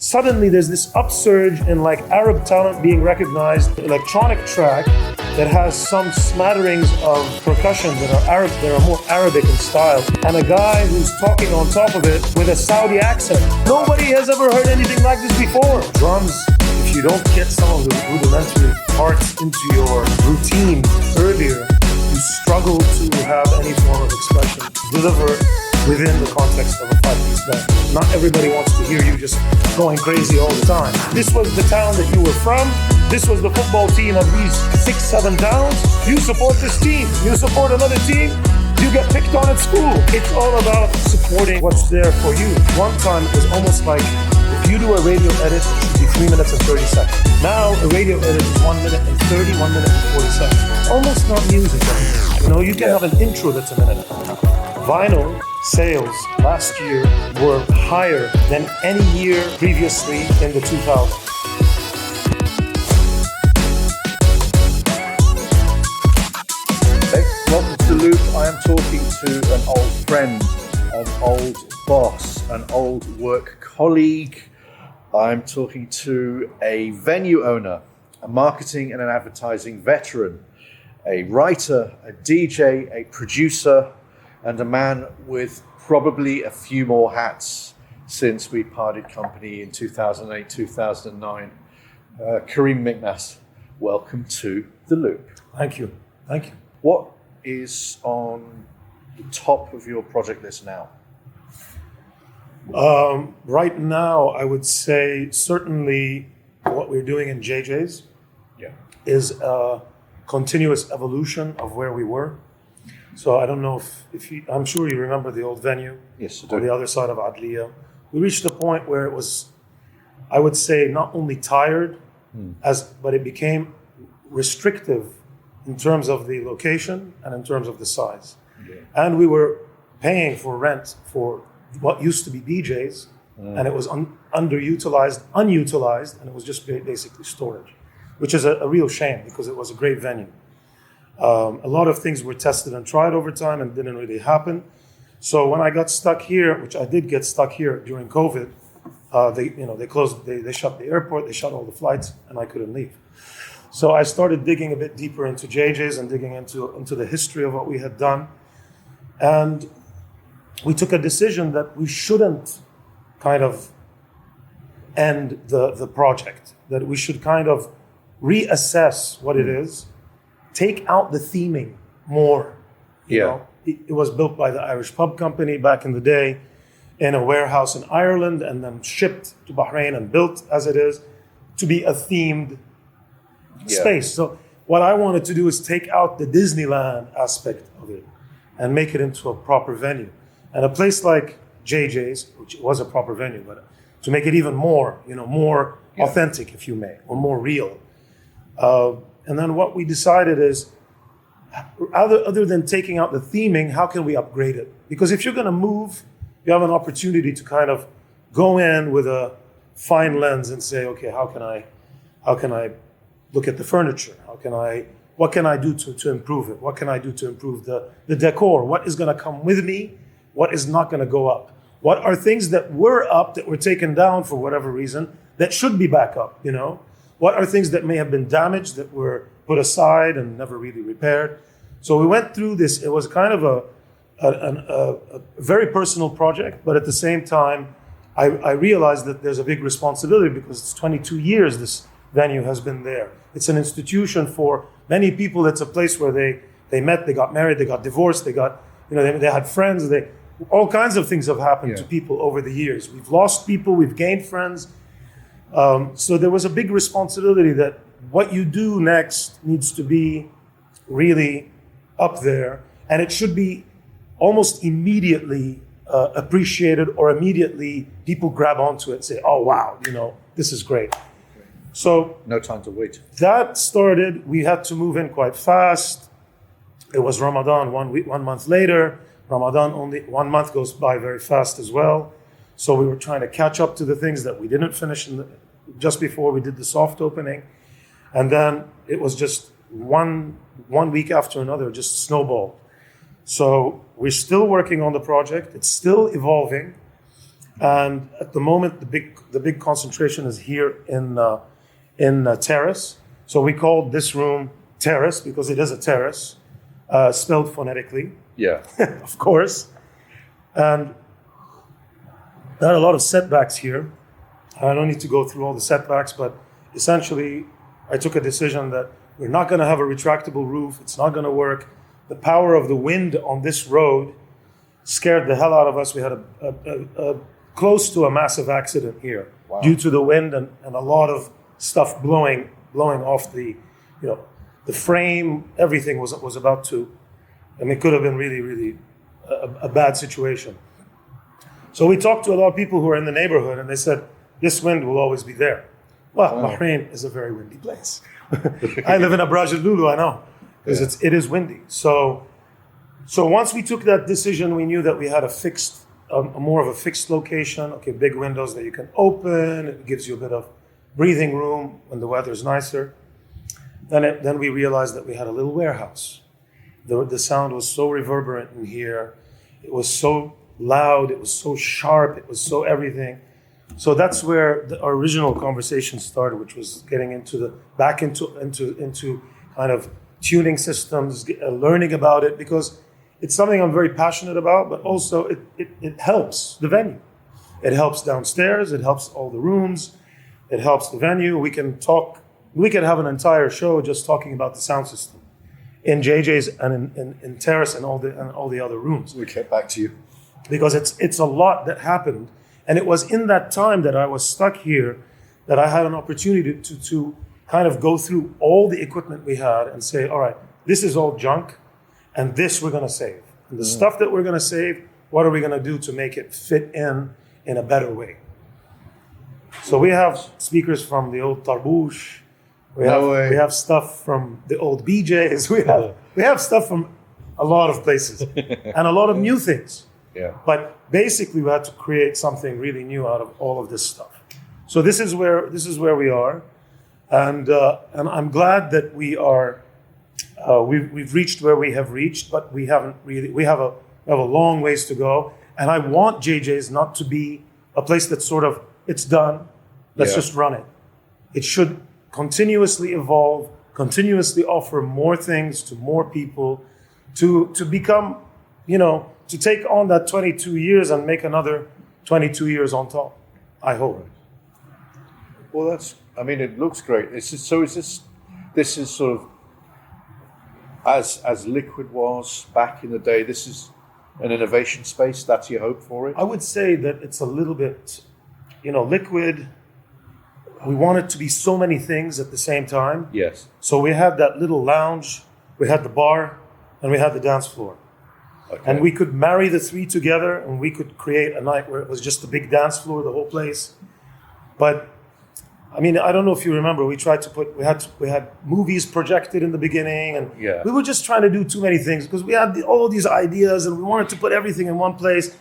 suddenly there's this upsurge in like Arab talent being recognized, electronic track that has some smatterings of percussion that are more Arabic in style, and a guy who's talking on top of it with a Saudi accent. Nobody has ever heard anything like this before. Drums, if you don't get some of the rudimentary parts into your routine earlier, you struggle to have any form of expression delivered within the context of a 5-piece band. Not everybody wants to hear you just going crazy all the time. This was the town that you were from. This was the football team of these 6-7 towns. You support this team. You support another team. You get picked on at school. It's all about supporting what's there for you. One time it was almost like if you do a radio edit, it should be 3 minutes and 30 seconds. Now a radio edit is 1 minute and 30, 1 minute and 40 seconds. Almost not music anymore. You know, you can have an intro that's a minute. Vinyl sales last year were higher than any year previously in the 2000s. Hey, welcome to The Loop. I am talking to an old friend, an old boss, an old work colleague. I'm talking to a venue owner, a marketing and an advertising veteran, a writer, a DJ, a producer, and a man with probably a few more hats since we parted company in 2008, 2009. Kareem Mikas, welcome to The Loop. Thank you. Thank you. What is on the top of your project list now? Right now, I would say certainly what we're doing in JJ's is a continuous evolution of where we were. So I don't know if you, I'm sure you remember the old venue. Yes, I do. On the other side of Adliya. We reached a point where it was, I would say, not only tired, but it became restrictive in terms of the location and in terms of the size. Yeah. And we were paying for rent for what used to be BJ's, and it was unutilized, and it was just basically storage, which is a real shame because it was a great venue. A lot of things were tested and tried over time and didn't really happen. So when I got stuck here, which I did get stuck here during COVID, they closed, they shut the airport, they shut all the flights, and I couldn't leave. So I started digging a bit deeper into JJ's and digging into the history of what we had done. And we took a decision that we shouldn't kind of end the project, that we should kind of reassess what it is, take out the theming more. You know? It was built by the Irish Pub Company back in the day in a warehouse in Ireland and then shipped to Bahrain and built as it is to be a themed space. So what I wanted to do is take out the Disneyland aspect of it and make it into a proper venue. And a place like JJ's, which was a proper venue, but to make it even more, more authentic, if you may, or more real. And then what we decided is, other than taking out the theming, how can we upgrade it? Because if you're going to move, you have an opportunity to kind of go in with a fine lens and say, okay, how can I look at the furniture? What can I do to improve it? What can I do to improve the decor? What is going to come with me? What is not going to go up? What are things that were up that were taken down for whatever reason that should be back up, What are things that may have been damaged that were put aside and never really repaired? So we went through this. It was kind of a very personal project, but at the same time, I realized that there's a big responsibility because it's 22 years this venue has been there. It's an institution for many people. It's a place where they met, they got married, they got divorced, they got, they had friends. All kinds of things have happened to people over the years. We've lost people, we've gained friends. So there was a big responsibility that what you do next needs to be really up there, and it should be almost immediately appreciated, or immediately people grab onto it and say, oh wow, this is great. So no time to wait. That started, we had to move in quite fast. It was Ramadan 1 month later. Ramadan, only 1 month goes by very fast as well. So we were trying to catch up to the things that we didn't finish just before we did the soft opening. And then it was just one week after another, just snowballed. So we're still working on the project. It's still evolving. And at the moment, the big concentration is here in Terrace. So we called this room Terrace because it is a terrace, spelled phonetically, Yeah. of course. And there are a lot of setbacks here. I don't need to go through all the setbacks, but essentially, I took a decision that we're not going to have a retractable roof. It's not going to work. The power of the wind on this road scared the hell out of us. We had a close to a massive accident here due to the wind and a lot of stuff blowing off the frame. Everything was about to, and it could have been really, really a bad situation. So we talked to a lot of people who are in the neighborhood, and they said, this wind will always be there. Well, Bahrain is a very windy place. I live in Abraj al-Lulu, I know, because it is windy. So once we took that decision, we knew that we had more of a fixed location. Okay, big windows that you can open. It gives you a bit of breathing room when the weather's nicer. Then we realized that we had a little warehouse. The sound was so reverberant in here. It was so loud. It was so sharp. It was so everything. So that's where our original conversation started, which was getting into kind of tuning systems, learning about it, because it's something I'm very passionate about, but also it helps the venue. It helps downstairs. It helps all the rooms. It helps the venue. We can have an entire show just talking about the sound system in JJ's and in Terrace and all the other rooms. We get back to you. Because it's a lot that happened. And it was in that time that I was stuck here that I had an opportunity to kind of go through all the equipment we had and say, all right, this is all junk, and this we're going to save. And the stuff that we're going to save, what are we going to do to make it fit in a better way? So we have speakers from the old Tarbouche. We have stuff from the old BJs. We have stuff from a lot of places and a lot of new things. Yeah. But basically, we had to create something really new out of all of this stuff. So this is where we are, and I'm glad that we are. We've reached where we have reached, but we haven't really. We have a long ways to go, and I want JJ's not to be a place that's sort of it's done. Let's just run it. It should continuously evolve, continuously offer more things to more people, to become, to take on that 22 years and make another 22 years on top, I hope. Well, it looks great. This is sort of, as Liquid was back in the day, this is an innovation space. That's your hope for it? I would say that it's a little bit, Liquid, we wanted to be so many things at the same time. Yes. So we had that little lounge, we had the bar, and we had the dance floor. Okay. And we could marry the three together, and we could create a night where it was just a big dance floor, the whole place. But I don't know if you remember, we had movies projected in the beginning, and we were just trying to do too many things because we had all these ideas, and we wanted to put everything in one place,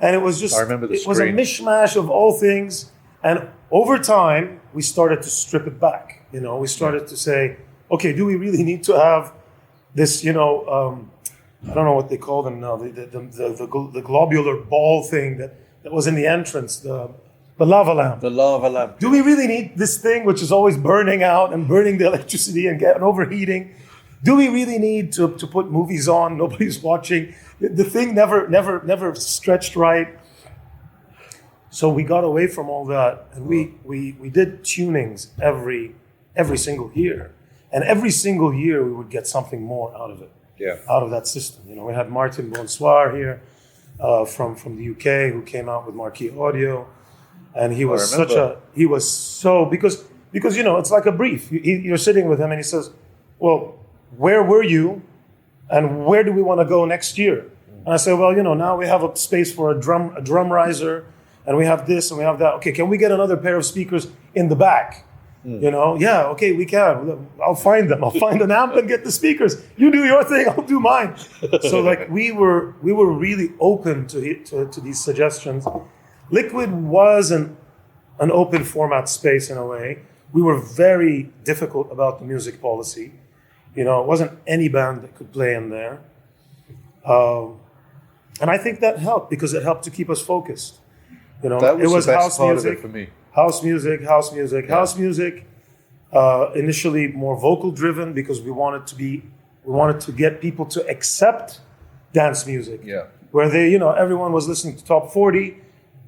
and it was just it was a mishmash of all things. And over time, we started to strip it back. We started to say, okay, do we really need to have this? I don't know what they call them now. The globular ball thing that was in the entrance, the lava lamp. The lava lamp. Do we really need this thing, which is always burning out and burning the electricity and overheating? Do we really need to put movies on? Nobody's watching. The thing never stretched right. So we got away from all that, and we did tunings every single year, and every single year we would get something more out of it. Yeah. Out of that system. We had Martin Bonsoir here from the UK who came out with Marquee Audio, and he was because it's like a brief. You're sitting with him and he says, well, where were you and where do we want to go next year? And I say, well, now we have a space for a drum riser, and we have this and we have that. Okay, can we get another pair of speakers in the back? Yeah, okay, we can. I'll find them. I'll find an amp and get the speakers. You do your thing, I'll do mine. So we were really open to these suggestions. Liquid was an open format space in a way. We were very difficult about the music policy. It wasn't any band that could play in there. And I think that helped because it helped to keep us focused. You know, That was it was the best house part music, of it for me. house music, house music, Yeah. house music. Initially more vocal driven because we wanted to get people to accept dance music. Yeah. Where everyone was listening to top 40.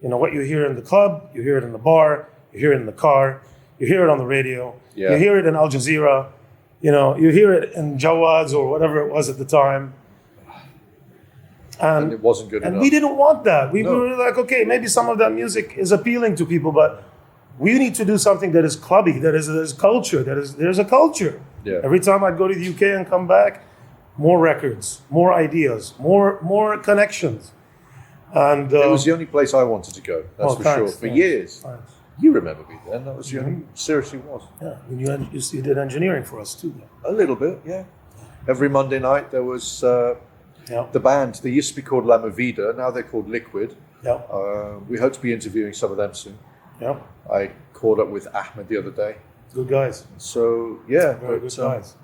You know what you hear in the club, you hear it in the bar, you hear it in the car, you hear it on the radio, Yeah. you hear it in Al Jazeera, you hear it in Jawads or whatever it was at the time. And it wasn't good and enough. we didn't want that. We No. were like, okay, maybe some of that music is appealing to people, but we need to do something that is clubby, there's culture, there's a culture. Yeah. Every time I'd go to the UK and come back, more records, more ideas, more connections. And It was the only place I wanted to go, that's oh, for thanks, sure, for thanks, years. thanks. You remember me then, that was the only, seriously was. Yeah, and you did engineering for us too. A little bit, yeah. Every Monday night there was Yeah, the band, they used to be called La Movida, now they're called Liquid. yeah, We hope to be interviewing some of them soon. yeah. I caught up with Ahmed the other day. Good guys, So, yeah. very good guys.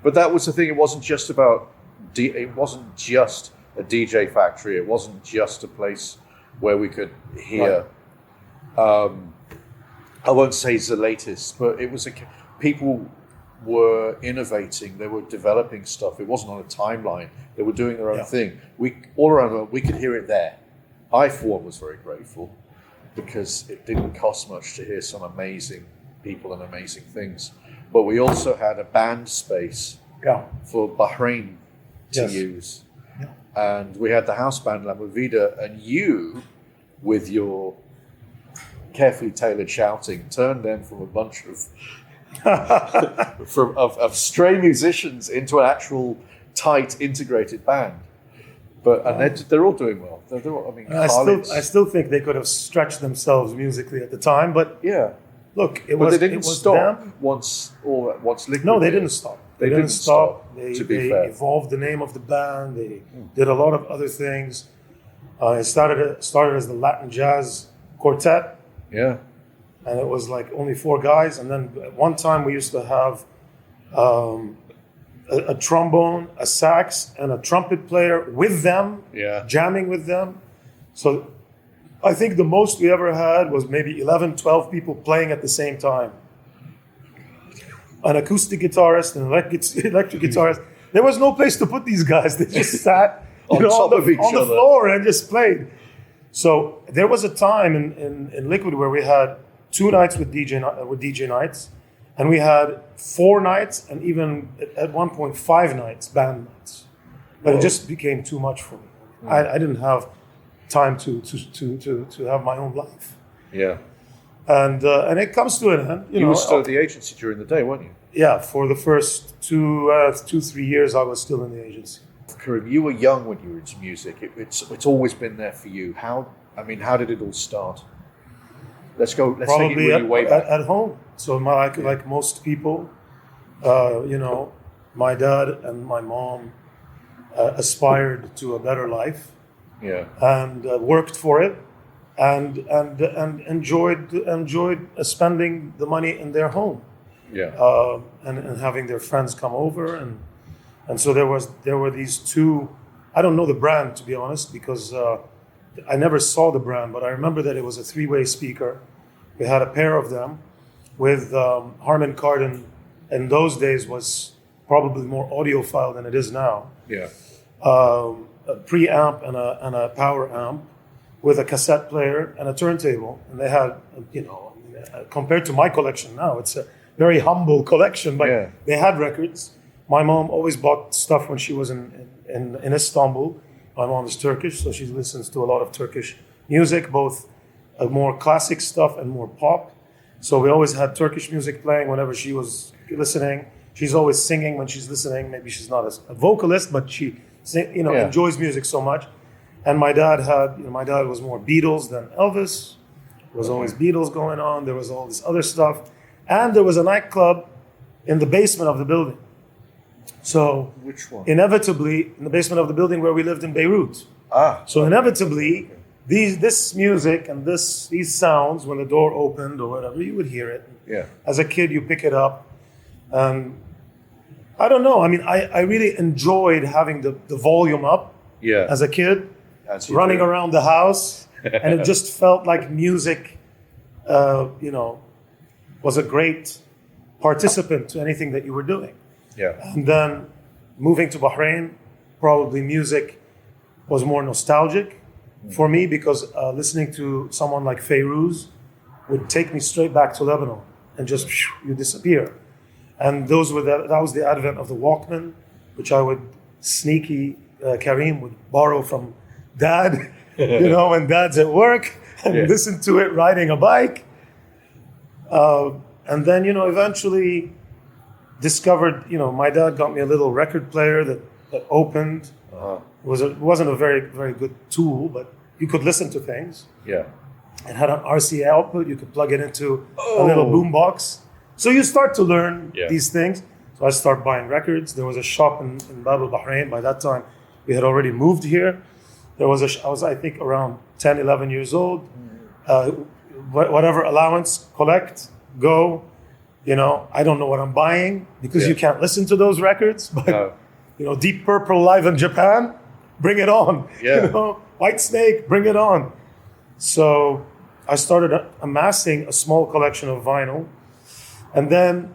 But that was the thing, it wasn't just about, it wasn't just a DJ factory, it wasn't just a place where we could hear, I won't say it's the latest, but it was people were innovating, they were developing stuff. It wasn't on a timeline, they were doing their own thing. All around, we could hear it there. I, for one, was very grateful because it didn't cost much to hear some amazing people and amazing things. But we also had a band space Yeah, for Bahrain to Yes. use. Yeah. And we had the house band La Movida, and you, with your carefully tailored shouting, turned them from a bunch of stray musicians into an actual tight integrated band. But they're all doing well. They're all, I mean, I still think they could have stretched themselves musically at the time, but yeah. look, But they didn't stop them. once Liquid. No, they did. didn't stop. They didn't stop, They, to be they fair. evolved the name of the band. They did a lot of other things. It started as the Latin Jazz Quartet, Yeah. and it was like only 4 guys. And then at one time we used to have a trombone, a sax, and a trumpet player with them, Yeah. jamming with them. So I think the most we ever had was maybe 11, 12 people playing at the same time. An acoustic guitarist, an electric guitarist. There was no place to put these guys. They just sat On top of each on the other. floor and just played. So there was a time in Liquid where we had 2 nights with DJ nights, and we had 4 nights, and even at one point 5 nights, band nights. But it just became too much for me. I didn't have time to have my own life. Yeah. And it comes to an end. You were still at the agency during the day, weren't you? Yeah, for the first 2-3 years, I was still in the agency. Kareem, you were young when you were into music. It's always been there for you. How did it all start? Let's take it Probably really way back. at home. So like most people, my dad and my mom aspired to a better life Yeah. and worked for it, and enjoyed spending the money in their home. Yeah. And having their friends come over, and so there were these 2. I don't know the brand, to be honest, because I never saw the brand, but I remember that it was a 3-way speaker. We had a pair of them with Harman Kardon. In those days was probably more audiophile than it is now. Yeah. A preamp and a power amp with a cassette player and a turntable, and they had, compared to my collection now, it's a very humble collection, but Yeah. they had records. My mom always bought stuff when she was in Istanbul. My mom is Turkish, so she listens to a lot of Turkish music, both more classic stuff and more pop. So we always had Turkish music playing whenever she was listening. She's always singing when she's listening. Maybe she's not a vocalist, but she enjoys music so much. And my dad was more Beatles than Elvis. There was always Beatles going on. There was all this other stuff. And there was a nightclub in the basement of the building. So Which one? inevitably, in the basement of the building where we lived in Beirut. So inevitably, this music and these sounds, when the door opened or whatever, you would hear it. Yeah. As a kid, you pick it up. And I don't know. I mean, I really enjoyed having the volume up Yeah. as a kid, As you running do. around the house, and it just felt like music, was a great participant to anything that you were doing. Yeah. And then moving to Bahrain, probably music was more nostalgic for me because listening to someone like Fairuz would take me straight back to Lebanon and just you disappear. And that was the advent of the Walkman, which I would Kareem would borrow from Dad, when Dad's at work and listen to it riding a bike. And then, eventually discovered, my dad got me a little record player that opened. It wasn't a very, very good tool, but you could listen to things. Yeah. It had an RCA output. You could plug it into a little boombox. So you start to learn these things. So I start buying records. There was a shop in Bab al Bahrain. By that time, we had already moved here. I was, I think, around 10, 11 years old. Whatever allowance, collect, go. I don't know what I'm buying because you can't listen to those records. But, Deep Purple live in Japan, bring it on. Yeah. White Snake, bring it on. So I started amassing a small collection of vinyl. And then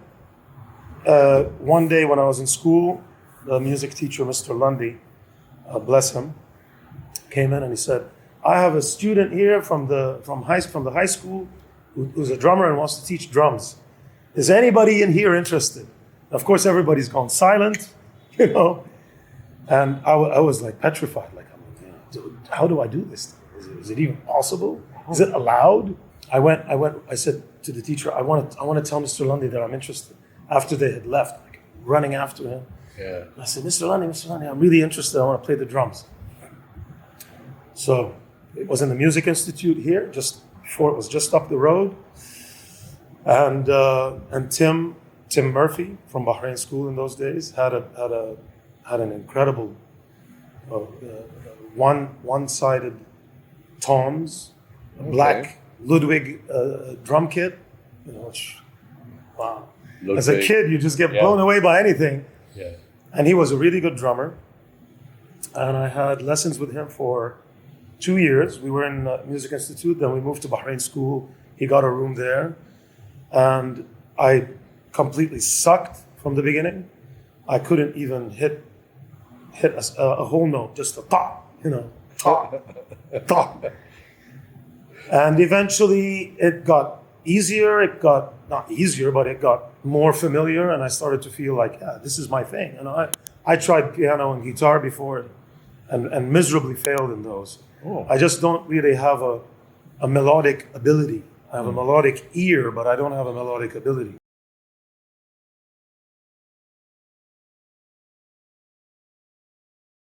one day when I was in school, the music teacher, Mr. Lundy, bless him, came in and he said, I have a student here from the high school who's a drummer and wants to teach drums. Is anybody in here interested? Of course, everybody's gone silent, And I was like petrified, like, how do I do this? Is it even possible? Is it allowed? I said to the teacher, I want to tell Mr. Lundy that I'm interested. After they had left, like, running after him. Yeah. I said, Mr. Lundy, I'm really interested. I want to play the drums. So it was in the Music Institute here, just before it was just up the road. And Tim Murphy from Bahrain School in those days had an incredible one-sided toms, black Ludwig drum kit. Wow. Ludwig. As a kid, you just get blown away by anything. Yeah. And he was a really good drummer. And I had lessons with him for 2 years. We were in Music Institute, then we moved to Bahrain School. He got a room there. And I completely sucked from the beginning. I couldn't even hit a whole note, just a top, top. And eventually it got easier. It got not easier, but it got more familiar. And I started to feel like, this is my thing. And I tried piano and guitar before and miserably failed in those. Oh. I just don't really have a melodic ability. I have a melodic ear, but I don't have a melodic ability.